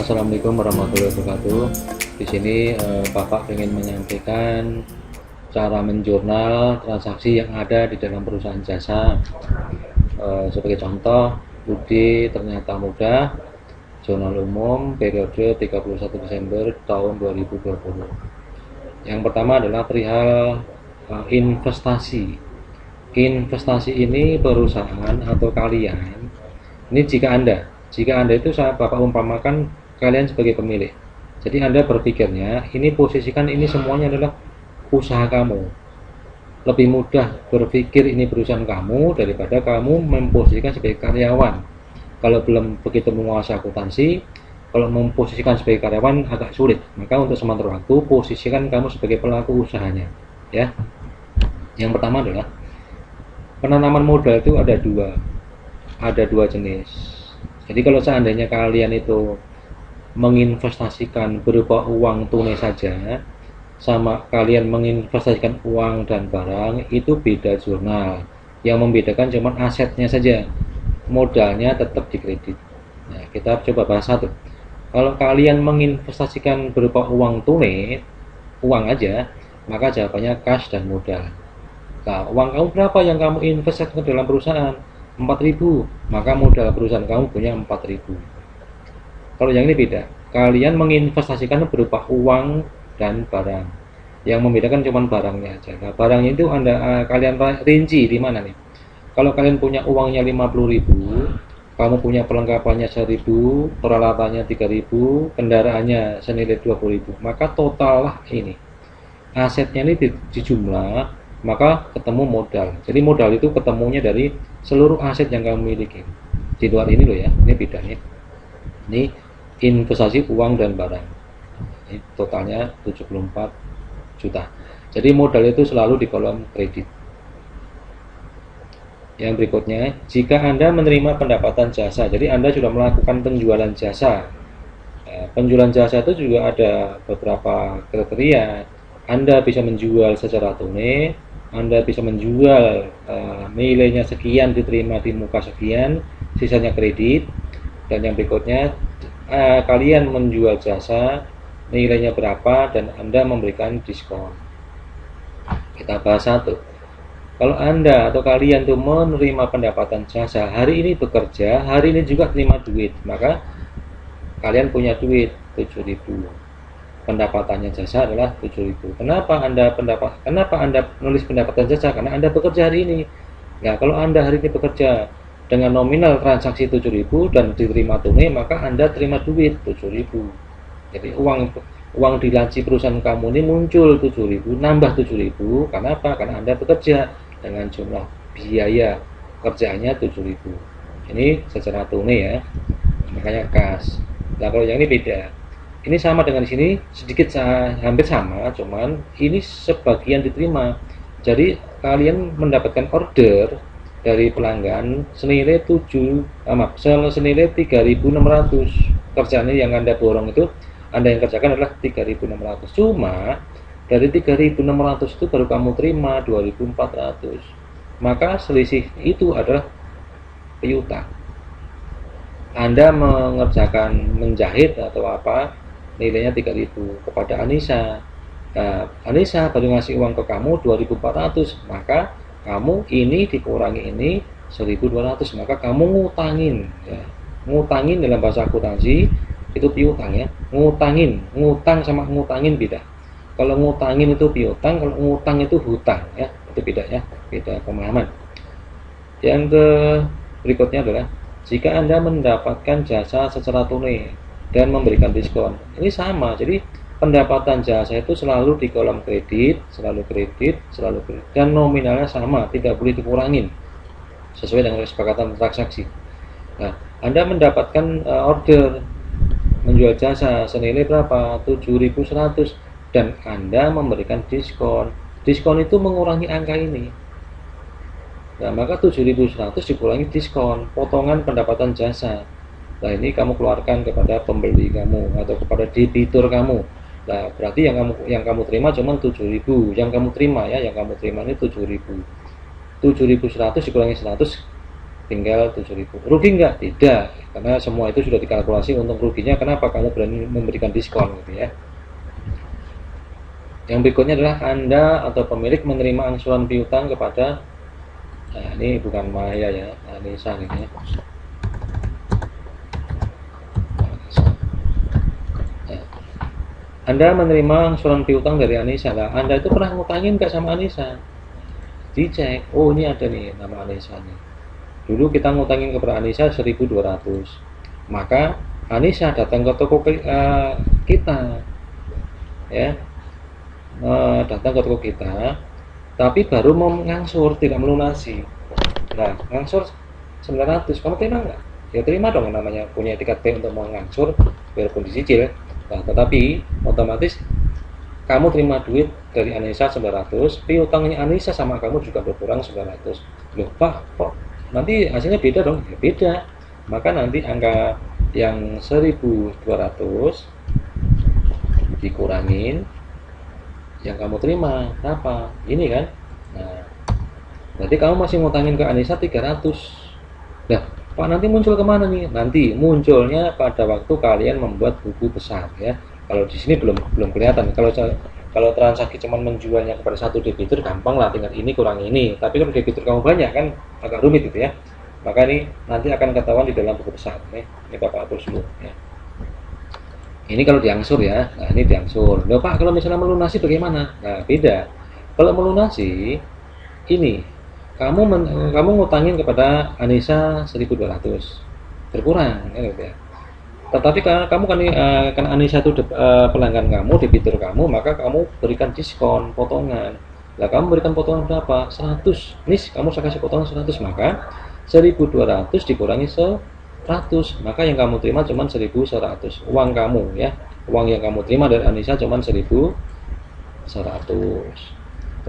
Assalamualaikum warahmatullahi wabarakatuh. Di sini Bapak ingin menyampaikan cara menjurnal transaksi yang ada di dalam perusahaan jasa. Sebagai contoh, Budi ternyata mudah, jurnal umum periode 31 Desember tahun 2020. Yang pertama adalah perihal investasi. Investasi ini perusahaan atau kalian, ini jika Anda itu Bapak umpamakan kalian sebagai pemilik. Jadi Anda berpikirnya, ini posisikan ini semuanya adalah usaha kamu. Lebih mudah berpikir ini perusahaan kamu daripada kamu memposisikan sebagai karyawan. Kalau belum begitu menguasai akuntansi, kalau memposisikan sebagai karyawan agak sulit. Maka untuk sementara waktu posisikan kamu sebagai pelaku usahanya, ya. Yang pertama adalah penanaman modal itu ada dua jenis. Jadi kalau seandainya kalian itu menginvestasikan berupa uang tunai saja, sama kalian menginvestasikan uang dan barang, itu beda jurnal. Yang membedakan cuma asetnya saja, modalnya tetap dikredit. Nah, kita coba bahas satu. Kalau kalian menginvestasikan berupa uang tunai, uang aja, maka jawabannya cash dan modal. Nah, uang kamu berapa yang kamu investasikan dalam perusahaan? 4.000, maka modal perusahaan kamu punya 4.000. Kalau yang ini beda, kalian menginvestasikan berupa uang dan barang. Yang membedakan cuma barangnya aja. Nah, barangnya itu kalian rinci di mana nih? Kalau kalian punya uangnya 50.000, kamu punya perlengkapannya 1.000, peralatannya 3.000, kendaraannya senilai 20.000, maka total lah ini. Asetnya ini dijumlah, maka ketemu modal. Jadi modal itu ketemunya dari seluruh aset yang kamu miliki. Di luar ini loh ya, ini bedanya. Ini investasi uang dan barang. Ini totalnya 74 juta. Jadi modal itu selalu di kolom kredit. Yang berikutnya, jika Anda menerima pendapatan jasa, jadi Anda sudah melakukan penjualan jasa. Penjualan jasa itu juga ada beberapa kriteria. Anda bisa menjual secara tunai, Anda bisa menjual nilainya sekian diterima di muka sekian, sisanya kredit. Dan yang berikutnya, kalian menjual jasa, nilainya berapa, dan Anda memberikan diskon. Kita bahas satu. Kalau Anda atau kalian tuh menerima pendapatan jasa, hari ini bekerja, hari ini juga terima duit, maka kalian punya duit 7.000. Pendapatannya jasa adalah 7.000. Kenapa Anda nulis pendapatan jasa? Karena Anda bekerja hari ini. Nah, kalau Anda hari ini bekerja dengan nominal transaksi 7.000 dan diterima tunai, maka Anda terima duit 7.000. Jadi uang di laci perusahaan kamu ini muncul 7.000, nambah 7.000. Kenapa? Karena Anda bekerja dengan jumlah biaya kerjaannya 7.000. Ini secara tunai ya, makanya kas. Nah, kalau yang ini beda. Ini sama dengan di sini, sedikit hampir sama, cuman ini sebagian diterima. Jadi kalian mendapatkan order dari pelanggan senilai 3.600. Kerjaan yang Anda borong itu, Anda yang kerjakan adalah 3.600. Cuma dari 3.600 itu baru kamu terima 2.400. Maka selisih itu adalah piutang. Anda mengerjakan menjahit atau apa, nilainya 3.000 kepada Anissa. Nah, Anissa baru ngasih uang ke kamu 2.400, maka kamu ini dikurangi ini 1.200, maka kamu ngutangin ya. Ngutangin dalam bahasa akuntansi itu piutang ya. Ngutang sama ngutangin beda. Kalau ngutangin itu piutang, kalau ngutang itu hutang ya. Itu beda ya, beda pemahaman. Yang berikutnya adalah jika Anda mendapatkan jasa secara tunai dan memberikan diskon, ini sama. Jadi pendapatan jasa itu selalu di kolom kredit, selalu kredit, dan nominalnya sama, tidak boleh dikurangin sesuai dengan kesepakatan transaksi. Nah, Anda mendapatkan order menjual jasa senilai berapa? 7.100, dan Anda memberikan diskon. Diskon itu mengurangi angka ini. Nah, maka 7.100 dikurangi diskon, potongan pendapatan jasa. Nah, ini kamu keluarkan kepada pembeli kamu atau kepada debitur kamu. Nah, berarti yang kamu terima cuma 7.000. Yang kamu terima ini 7.000. 7.100 dikurangi 100 tinggal 7.000. Rugi nggak? Tidak, karena semua itu sudah dikalkulasi untung ruginya. Kenapa kamu berani memberikan diskon gitu ya. Yang berikutnya adalah Anda atau pemilik menerima angsuran piutang kepada, nah ini bukan Maya ya, nah, ini Anissa ini ya. Nah, Anda menerima angsuran piutang dari Anissa. Lah, Anda itu pernah ngutangin nggak sama Anissa? Dicek, oh ini ada nih nama Anissa nih. Dulu kita ngutangin kepada Anissa 1.200. Maka Anissa datang ke toko kita ya. Datang ke toko kita tapi baru mau ngangsur, tidak melunasi. Nah, ngangsur 900, kamu terima nggak? Ya terima dong, namanya punya etikat baik untuk mau ngangsur biarpun dicicil. Nah, tetapi otomatis kamu terima duit dari Anissa 900, piutangnya Anissa sama kamu juga berkurang 900. Loh Pak, kok nanti hasilnya beda dong? Ya beda. Maka nanti angka yang 1.200 dikurangin yang kamu terima berapa? Ini kan. Nah, berarti kamu masih ngutangin ke Anissa 300. Nah, Pak nanti muncul kemana nih? Nanti munculnya pada waktu kalian membuat buku besar ya. Kalau di sini belum kelihatan. Kalau transaksi cuma menjualnya kepada satu debitur gampang lah, tinggal ini kurang ini. Tapi kalau debitur kamu banyak kan agak rumit gitu ya. Maka ini nanti akan ketahuan di dalam buku besar nih. Ini Bapak hapus dulu ya. Ini kalau diangsur ya. Nah, ini diangsur. Loh Pak, kalau misalnya melunasi bagaimana? Nah, beda. Kalau melunasi ini kamu ngutangin kepada Anissa 1.200. Berkurang ya gitu ya. Tetapi kamu kan Anissa itu pelanggan kamu, debitur kamu, maka kamu berikan diskon, potongan. Lah kamu berikan potongan berapa? 100. Nis, kamu saya kasih potongan 100, maka 1.200 dikurangi 100, maka yang kamu terima cuma 1.100 uang kamu ya. Uang yang kamu terima dari Anissa cuma 1.100.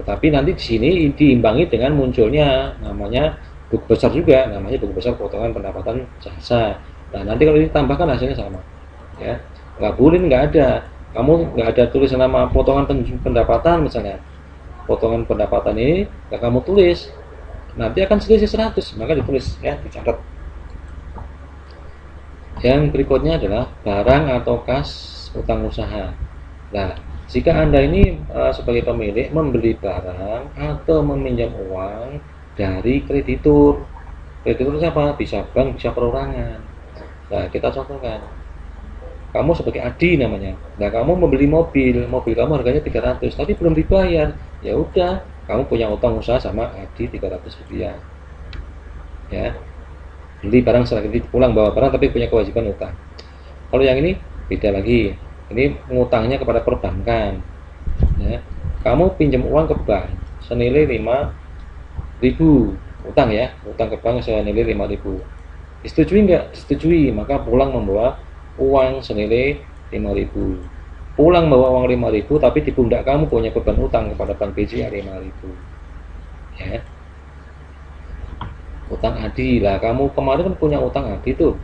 Tetapi nanti di sini diimbangi dengan munculnya namanya buku besar juga, namanya buku besar potongan pendapatan jasa. Nah nanti kalau ditambahkan hasilnya sama ya. Nggak boleh nggak ada, kamu nggak ada tulis nama potongan pendapatan misalnya. Potongan pendapatan ini nggak kamu tulis, nanti akan selisih 100, maka ditulis ya, dicatat. Yang berikutnya adalah barang atau kas utang usaha. Nah, jika Anda ini sebagai pemilik membeli barang atau meminjam uang dari kreditur. Kreditur siapa? Bisa bank, bisa perorangan. Nah, kita contohkan. Kamu sebagai Adi namanya. Nah, kamu membeli mobil kamu harganya 300, tapi belum dibayar. Ya udah, kamu punya utang usaha sama Adi 300 rupiah. Ya. Beli barang setelah kredit, pulang bawa barang tapi punya kewajiban utang. Kalau yang ini beda lagi, ini ngutangnya kepada perbankan ya. Kamu pinjam uang ke bank senilai 5.000 utang ya, utang ke bank senilai 5.000. Disetujui nggak? Disetujui, maka pulang membawa uang senilai 5.000. Pulang bawa uang 5.000, tapi di pundak kamu punya beban utang kepada bank BCA 5.000 ya. Utang Adi lah, kamu kemarin kan punya utang Adi tuh.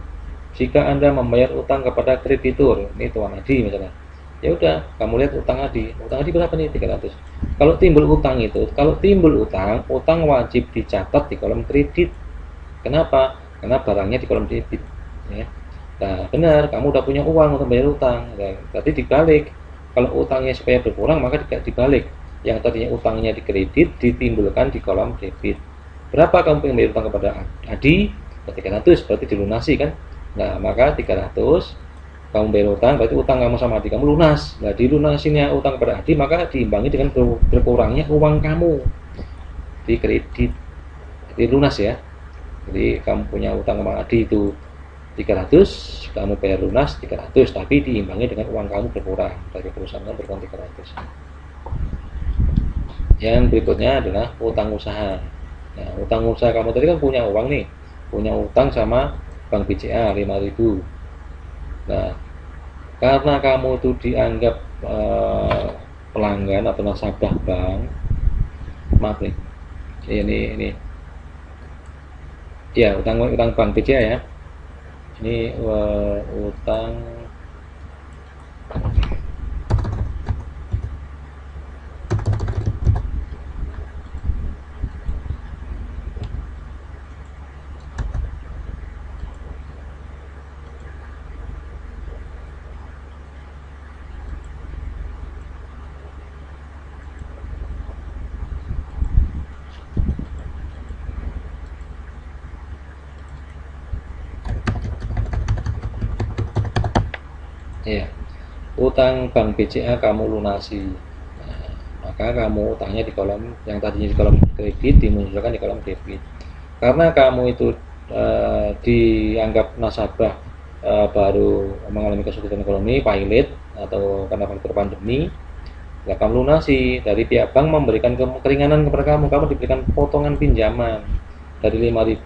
Jika Anda membayar utang kepada kreditur, ini Tuan Adi misalnya, ya udah, kamu lihat utang Adi berapa nih? 300. Kalau timbul utang, utang wajib dicatat di kolom kredit. Kenapa? Karena barangnya di kolom debit ya. Nah benar, kamu udah punya uang untuk bayar utang. Nah, berarti dibalik, kalau utangnya supaya berkurang maka dibalik, yang tadinya utangnya di kredit ditimbulkan di kolom debit. Berapa kamu pengen bayar utang kepada Adi? 300, berarti dilunasi kan. Nah maka 300 kamu bayar utang, berarti utang kamu sama Adi kamu lunas. Nah dilunasinya utang kepada Adi, maka diimbangi dengan berkurangnya uang kamu di kredit. Jadi lunas ya. Jadi kamu punya utang sama Adi itu 300, kamu bayar lunas 300, tapi diimbangi dengan uang kamu berkurang, dari perusahaan berkurang 300. Yang berikutnya adalah utang usaha. Nah, utang usaha kamu tadi kan punya uang nih, punya utang sama bank BCA 5.000. Nah, karena kamu itu dianggap pelanggan atau nasabah bank, maaf nih, ini ya utang bank BCA ya. Ini utang utang bank BCA kamu lunasi. Nah, maka kamu utangnya di kolom yang tadinya di kolom kredit dimunculkan di kolom debit. Karena kamu itu dianggap nasabah baru mengalami kesulitan ekonomi, pilot atau karena faktor pandemi, ya kamu lunasi. Dari pihak bank memberikan keringanan kepada kamu diberikan potongan pinjaman dari 5.000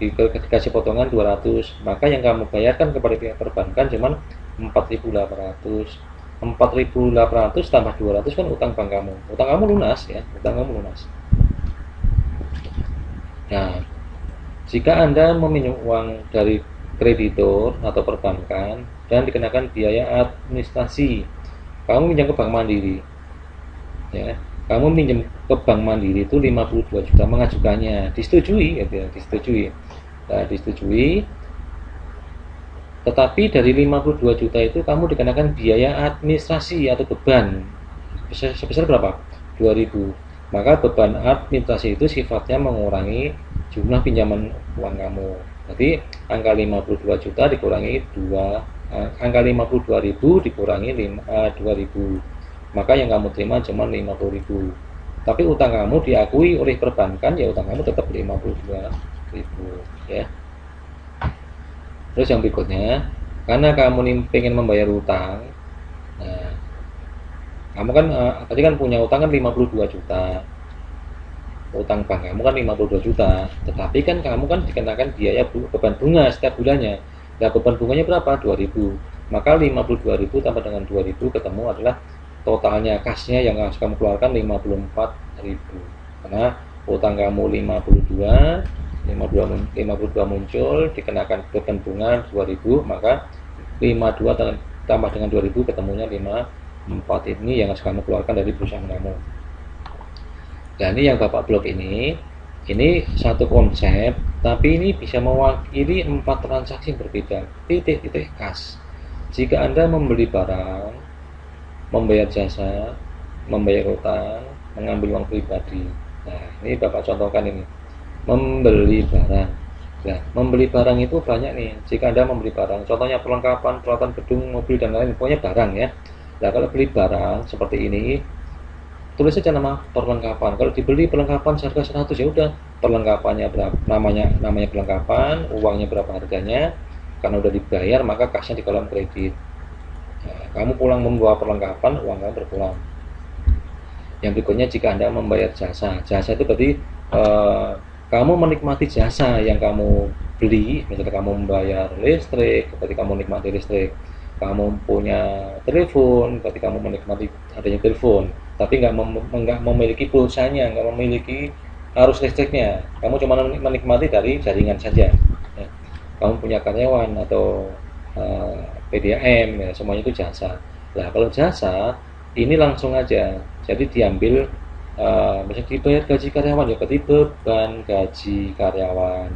dikasih potongan 200, maka yang kamu bayarkan kepada pihak perbankan cuma 4.800. 4.800 tambah 200 kan utang bank kamu. Utang kamu lunas ya, utang kamu lunas. Nah, jika Anda meminjam uang dari kreditor atau perbankan dan dikenakan biaya administrasi, kamu minjam ke Bank Mandiri. Ya, kamu minjam ke Bank Mandiri itu 52 juta mengajukannya, disetujui gitu ya, disetujui. Nah, disetujui. Tetapi dari 52 juta itu kamu dikenakan biaya administrasi atau beban sebesar berapa? 2.000. Maka beban administrasi itu sifatnya mengurangi jumlah pinjaman uang kamu. Jadi angka 52 juta dikurangi 2, angka 52.000 dikurangi 2.000. Maka yang kamu terima cuma 50.000. Tapi utang kamu diakui oleh perbankan, ya utang kamu tetap 52.000 ya. Terus yang berikutnya, karena kamu pengen membayar utang, nah, kamu kan tadi kan punya utang kan 52 juta, utang bank kamu kan 52 juta, tetapi kan kamu kan dikenakan biaya beban bunga setiap bulannya. Nah, beban bunganya berapa? 2.000. Maka 52.000 tambah dengan 2.000 ketemu adalah totalnya kasnya yang harus kamu keluarkan 54.000. Karena utang kamu 52 muncul, dikenakan beban bunga 2.000, maka 52 tambah dengan 2.000 ketemunya 54. Ini yang harus kamu keluarkan dari perusahaan kamu. Nah, ini yang Bapak blog ini satu konsep, tapi ini bisa mewakili 4 transaksi berbeda. Titik-titik kas. Jika Anda membeli barang, membayar jasa, membayar utang, mengambil uang pribadi. Nah, ini Bapak contohkan ini. Membeli barang. Nah, membeli barang itu banyak nih. Jika Anda membeli barang, contohnya perlengkapan, peralatan gedung, mobil dan lain-lain, pokoknya barang ya. Nah, kalau beli barang seperti ini, tulis saja nama perlengkapan. Kalau dibeli perlengkapan seharga 100, ya udah perlengkapannya berapa, namanya perlengkapan, uangnya berapa harganya. Karena udah dibayar, maka kasnya di kolom kredit. Nah, kamu pulang membawa perlengkapan, uang kamu berpulang. Yang berikutnya, jika Anda membayar jasa itu berarti kamu menikmati jasa yang kamu beli. Misalnya kamu membayar listrik, berarti kamu menikmati listrik. Kamu punya telepon, berarti kamu menikmati adanya telepon. Tapi nggak memiliki pulsanya, nggak memiliki arus listriknya. Kamu cuma menikmati dari jaringan saja. Ya. Kamu punya karyawan atau PDAM, ya, semuanya itu jasa. Nah, kalau jasa ini langsung aja, jadi diambil. Misalnya dibayar gaji karyawan, ya berarti beban gaji karyawan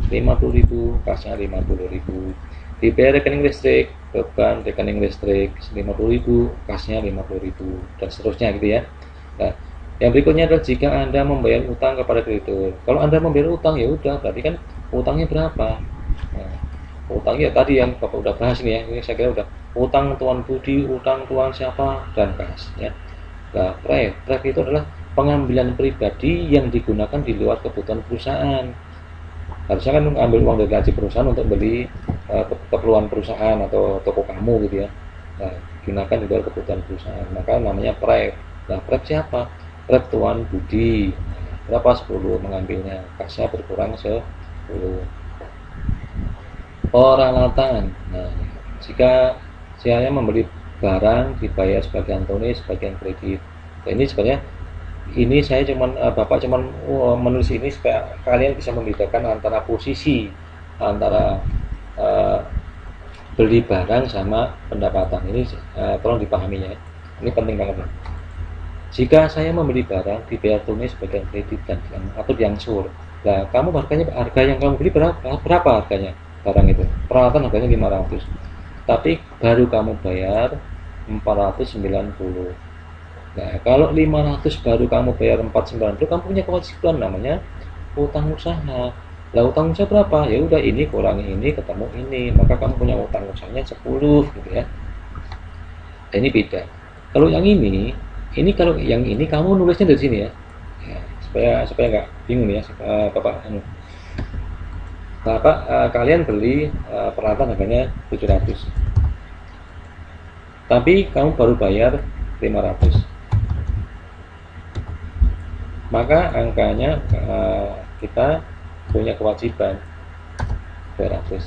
50.000, kasnya 50.000. Dibayar rekening listrik, beban rekening listrik 50.000, kasnya 50.000, dan seterusnya gitu ya. Nah, yang berikutnya adalah jika Anda membayar utang kepada kreditur. Kalau Anda membayar utang, ya udah berarti kan utangnya berapa. Nah, utangnya tadi yang Bapak udah bahas nih ya, ini saya kira udah utang Tuan Budi, utang Tuan siapa, dan kas ya. Nah, pref itu adalah pengambilan pribadi yang digunakan di luar kebutuhan perusahaan. Harusnya kan ambil uang dari gaji perusahaan untuk beli keperluan perusahaan atau toko kamu gitu ya. Nah, gunakan di luar kebutuhan perusahaan, maka namanya pref. Nah, pref siapa? Pref Tuan Budi. Berapa? 10 mengambilnya, kasnya berkurang 10. Peralatan. Nah, jika saya membeli barang dibayar sebagian tunai, sebagian kredit. Nah, ini sebenarnya Bapak cuman menulis ini supaya kalian bisa membedakan antara posisi antara beli barang sama pendapatan. Ini tolong dipahaminya. Ini penting banget. Jika saya membeli barang dibayar tunai sebagian kredit atau diangsur. Nah, harga yang kamu beli berapa harganya barang itu? Peralatan harganya 500. Tapi baru kamu bayar 490. Nah, kalau 500 baru kamu bayar 490, kamu punya kewajiban namanya utang usaha. Lah, utang usaha berapa? Ya udah, ini kurangi ini ketemu ini, maka kamu punya utang usahanya 10 gitu ya. ini beda. Kalau yang ini kalau yang ini kamu nulisnya dari sini ya, supaya nggak bingung ya, bapak kalian beli peralatan harganya 700, tapi kamu baru bayar 500, maka angkanya kita punya kewajiban 200.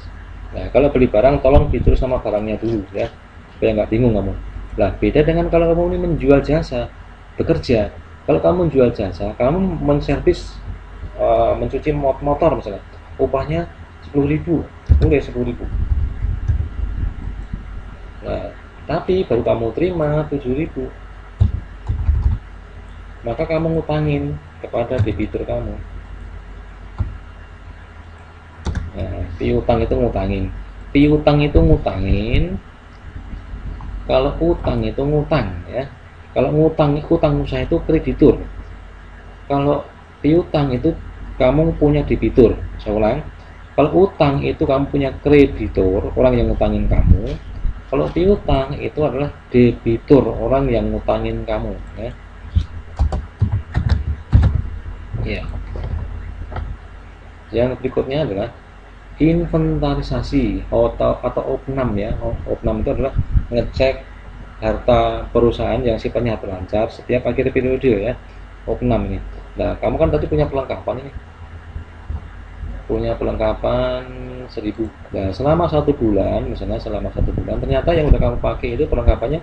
Nah, kalau beli barang tolong ditulis sama barangnya dulu ya, supaya nggak bingung kamu. Nah, beda dengan kalau kamu ini menjual jasa, bekerja. Kalau kamu menjual jasa, kamu menservis mencuci motor misalnya, upahnya 10.000, mulai 10.000. Nah, tapi baru kamu terima 7.000, maka kamu ngutangin kepada debitur kamu. Nah, piutang itu ngutangin. Kalau utang itu ngutang ya. Kalau utang usaha itu kreditur. Kalau piutang itu kamu punya debitur. Saya ulang. Kalau utang itu kamu punya kreditur, orang yang ngutangin kamu. Kalau piutang itu adalah debitur, orang yang ngutangin kamu ya. Ya. Yang berikutnya adalah inventarisasi atau opnam ya. Opnam itu adalah ngecek harta perusahaan yang sifatnya berlancar setiap akhir periode ya. Opnam ini. Nah, kamu kan tadi punya perlengkapan ini. Punya perlengkapan 1.000. Nah, selama 1 bulan, misalnya selama 1 bulan ternyata yang udah kamu pakai itu perlengkapannya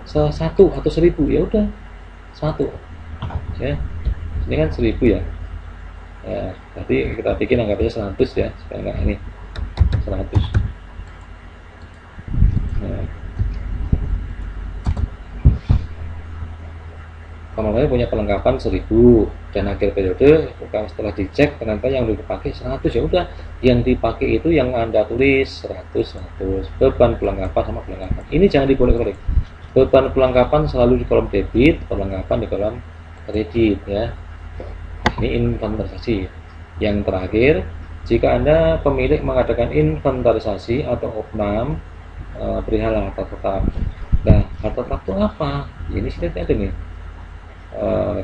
1 atau 1.000, ya udah 1. Ya. Ini kan 1.000 ya. Ya, berarti kita bikin anggapnya 100 ya, supaya enggak ini 100. Nah, kamu punya perlengkapan 1.000 dan akhir periode setelah dicek ternyata yang dipakai 100, ya udah yang dipakai itu yang Anda tulis 100 beban perlengkapan sama perlengkapan. Ini jangan dibolak-balik. Beban perlengkapan selalu di kolom debit, perlengkapan di kolom kredit ya. Ini inventarisasi. Yang terakhir, jika Anda pemilik mengadakan inventarisasi atau opnam perihal harta tetap. Nah, harta tetap itu apa? Ini sini ada nih.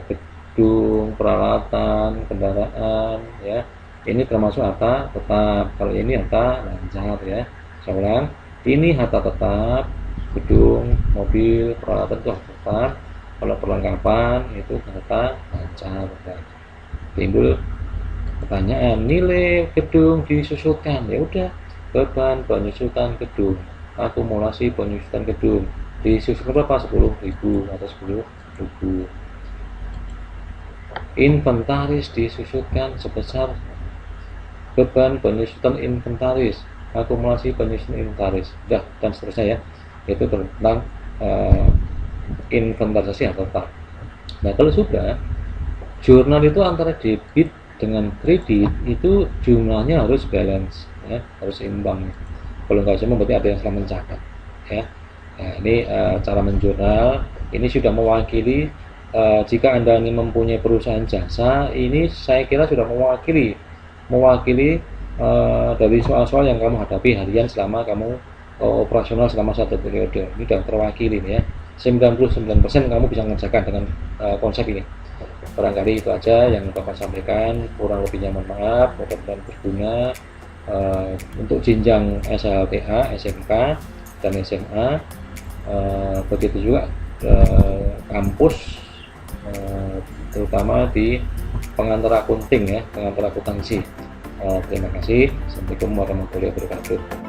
Gedung, peralatan, kendaraan ya. Ini termasuk harta tetap. Kalau ini harta lancar ya. Saya ulang, ini harta tetap, gedung, mobil, peralatan itu harta tetap. Kalau perlengkapan itu harta lancar ya. Timbul pertanyaan, nilai gedung disusutkan, ya udah beban penyusutan gedung, akumulasi penyusutan gedung disusutkan berapa? 10.000 atau 10.000. Inventaris disusutkan sebesar beban penyusutan inventaris, akumulasi penyusutan inventaris, dan seterusnya ya. Itu tentang inventarisasi atau tetap. Nah, kalau sudah jurnal itu antara debit dengan kredit itu jumlahnya harus balance ya, harus imbang. Kalau nggak sama berarti ada yang salah mencatat ya. Nah, ini cara menjurnal ini sudah mewakili jika Anda ini mempunyai perusahaan jasa, ini saya kira sudah mewakili dari soal-soal yang kamu hadapi harian selama kamu operasional selama 1 periode. Ini sudah terwakili ya. 99% kamu bisa mengerjakan dengan konsep ini. Barangkali itu aja yang Bapak sampaikan, kurang lebihnya mohon maaf. Mudah-mudahan berguna untuk jenjang SLTA, SMK, dan SMA. Begitu juga kampus, terutama di pengantar akunting ya, pengantar akuntansi. Terima kasih. Assalamualaikum warahmatullahi wabarakatuh.